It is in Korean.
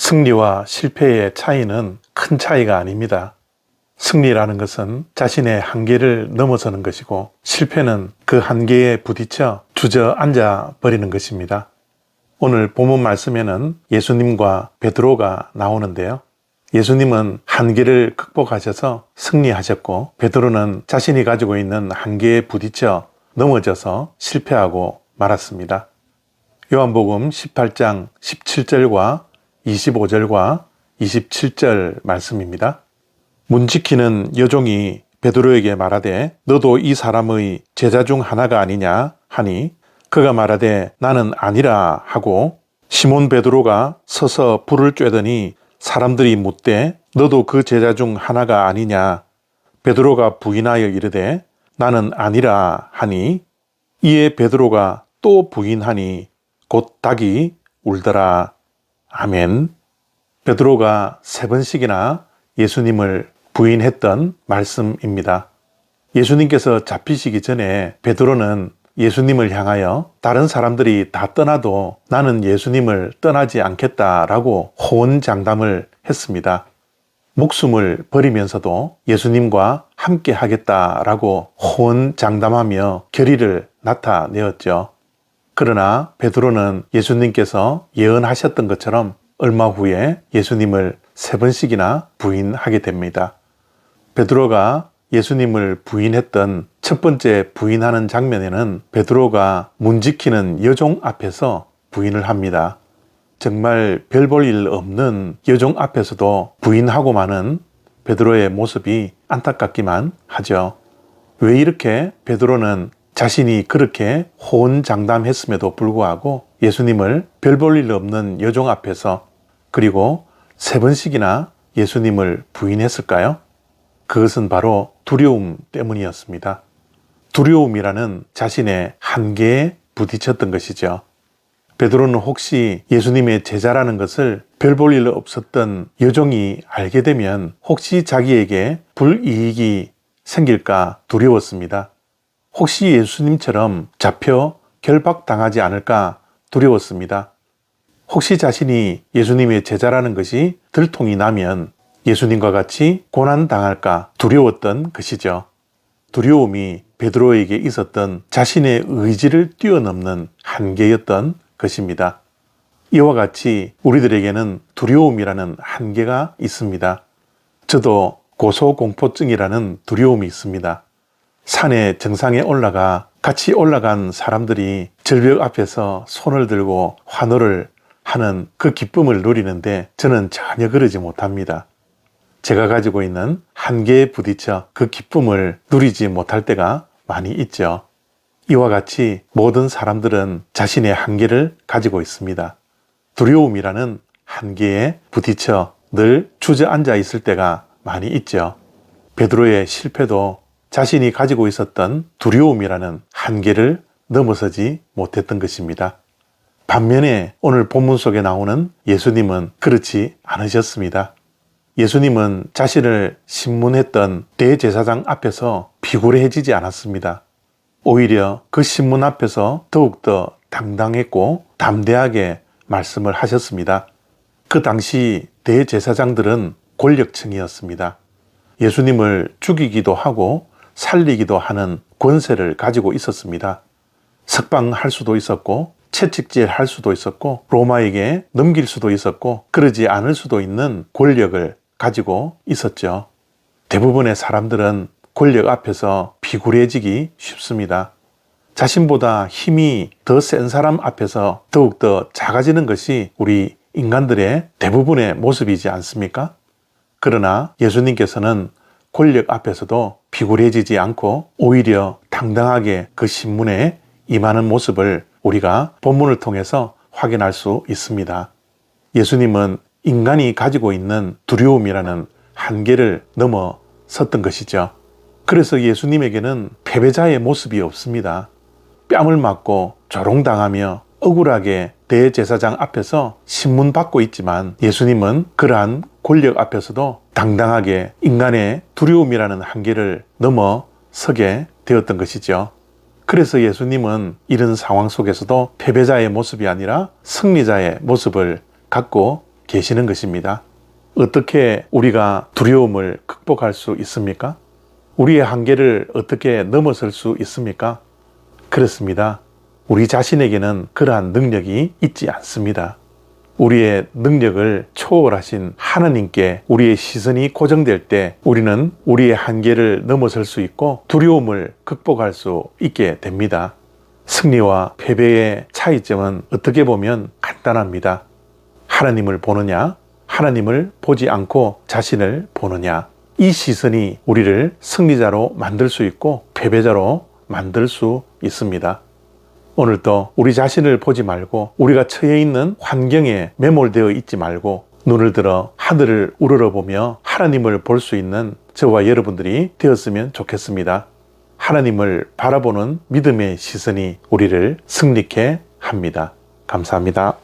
승리와 실패의 차이는 큰 차이가 아닙니다. 승리라는 것은 자신의 한계를 넘어서는 것이고, 실패는 그 한계에 부딪혀 주저앉아 버리는 것입니다. 오늘 본문 말씀에는 예수님과 베드로가 나오는데요. 예수님은 한계를 극복하셔서 승리하셨고, 베드로는 자신이 가지고 있는 한계에 부딪혀 넘어져서 실패하고 말았습니다. 요한복음 18장 17절과 25절과 27절 말씀입니다. 문 지키는 여종이 베드로에게 말하되 너도 이 사람의 제자 중 하나가 아니냐 하니 그가 말하되 나는 아니라 하고, 시몬 베드로가 서서 불을 쬐더니 사람들이 묻되 너도 그 제자 중 하나가 아니냐. 베드로가 부인하여 이르되 나는 아니라 하니, 이에 베드로가 또 부인하니 곧 닭이 울더라. 아멘. 베드로가 3번씩이나 예수님을 부인했던 말씀입니다. 예수님께서 잡히시기 전에 베드로는 예수님을 향하여 다른 사람들이 다 떠나도 나는 예수님을 떠나지 않겠다라고 호언장담을 했습니다. 목숨을 버리면서도 예수님과 함께 하겠다라고 호언장담하며 결의를 나타내었죠. 그러나 베드로는 예수님께서 예언하셨던 것처럼 얼마 후에 예수님을 3번씩이나 부인하게 됩니다. 베드로가 예수님을 부인했던 첫 번째 부인하는 장면에는 베드로가 문 지키는 여종 앞에서 부인을 합니다. 정말 별 볼 일 없는 여종 앞에서도 부인하고 마는 베드로의 모습이 안타깝기만 하죠. 왜 이렇게 베드로는 자신이 그렇게 호언장담했음에도 불구하고 예수님을 별 볼 일 없는 여종 앞에서, 그리고 3번씩이나 예수님을 부인했을까요? 그것은 바로 두려움 때문이었습니다. 두려움이라는 자신의 한계에 부딪혔던 것이죠. 베드로는 혹시 예수님의 제자라는 것을 별 볼 일 없었던 여종이 알게 되면 혹시 자기에게 불이익이 생길까 두려웠습니다. 혹시 예수님처럼 잡혀 결박당하지 않을까 두려웠습니다. 혹시 자신이 예수님의 제자라는 것이 들통이 나면 예수님과 같이 고난당할까 두려웠던 것이죠. 두려움이 베드로에게 있었던 자신의 의지를 뛰어넘는 한계였던 것입니다. 이와 같이 우리들에게는 두려움이라는 한계가 있습니다. 저도 고소공포증이라는 두려움이 있습니다. 산의 정상에 올라가 같이 올라간 사람들이 절벽 앞에서 손을 들고 환호를 하는 그 기쁨을 누리는데 저는 전혀 그러지 못합니다. 제가 가지고 있는 한계에 부딪혀 그 기쁨을 누리지 못할 때가 많이 있죠. 이와 같이 모든 사람들은 자신의 한계를 가지고 있습니다. 두려움이라는 한계에 부딪혀 늘 주저앉아 있을 때가 많이 있죠. 베드로의 실패도 자신이 가지고 있었던 두려움이라는 한계를 넘어서지 못했던 것입니다. 반면에 오늘 본문 속에 나오는 예수님은 그렇지 않으셨습니다. 예수님은 자신을 신문했던 대제사장 앞에서 비굴해지지 않았습니다. 오히려 그 신문 앞에서 더욱더 당당했고 담대하게 말씀을 하셨습니다. 그 당시 대제사장들은 권력층이었습니다. 예수님을 죽이기도 하고 살리기도 하는 권세를 가지고 있었습니다. 석방할 수도 있었고 채찍질할 수도 있었고 로마에게 넘길 수도 있었고 그러지 않을 수도 있는 권력을 가지고 있었죠. 대부분의 사람들은 권력 앞에서 비굴해지기 쉽습니다. 자신보다 힘이 더 센 사람 앞에서 더욱더 작아지는 것이 우리 인간들의 대부분의 모습이지 않습니까? 그러나 예수님께서는 권력 앞에서도 비굴해지지 않고 오히려 당당하게 그 신문에 임하는 모습을 우리가 본문을 통해서 확인할 수 있습니다. 예수님은 인간이 가지고 있는 두려움이라는 한계를 넘어섰던 것이죠. 그래서 예수님에게는 패배자의 모습이 없습니다. 뺨을 맞고 조롱당하며 억울하게 대제사장 앞에서 신문받고 있지만 예수님은 그러한 권력 앞에서도 당당하게 인간의 두려움이라는 한계를 넘어서게 되었던 것이죠. 그래서 예수님은 이런 상황 속에서도 패배자의 모습이 아니라 승리자의 모습을 갖고 계시는 것입니다. 어떻게 우리가 두려움을 극복할 수 있습니까? 우리의 한계를 어떻게 넘어설 수 있습니까? 그렇습니다. 우리 자신에게는 그러한 능력이 있지 않습니다. 우리의 능력을 초월하신 하나님께 우리의 시선이 고정될 때 우리는 우리의 한계를 넘어설 수 있고 두려움을 극복할 수 있게 됩니다. 승리와 패배의 차이점은 어떻게 보면 간단합니다. 하나님을 보느냐, 하나님을 보지 않고 자신을 보느냐. 이 시선이 우리를 승리자로 만들 수 있고 패배자로 만들 수 있습니다. 오늘도 우리 자신을 보지 말고 우리가 처해 있는 환경에 매몰되어 있지 말고 눈을 들어 하늘을 우러러보며 하나님을 볼 수 있는 저와 여러분들이 되었으면 좋겠습니다. 하나님을 바라보는 믿음의 시선이 우리를 승리케 합니다. 감사합니다.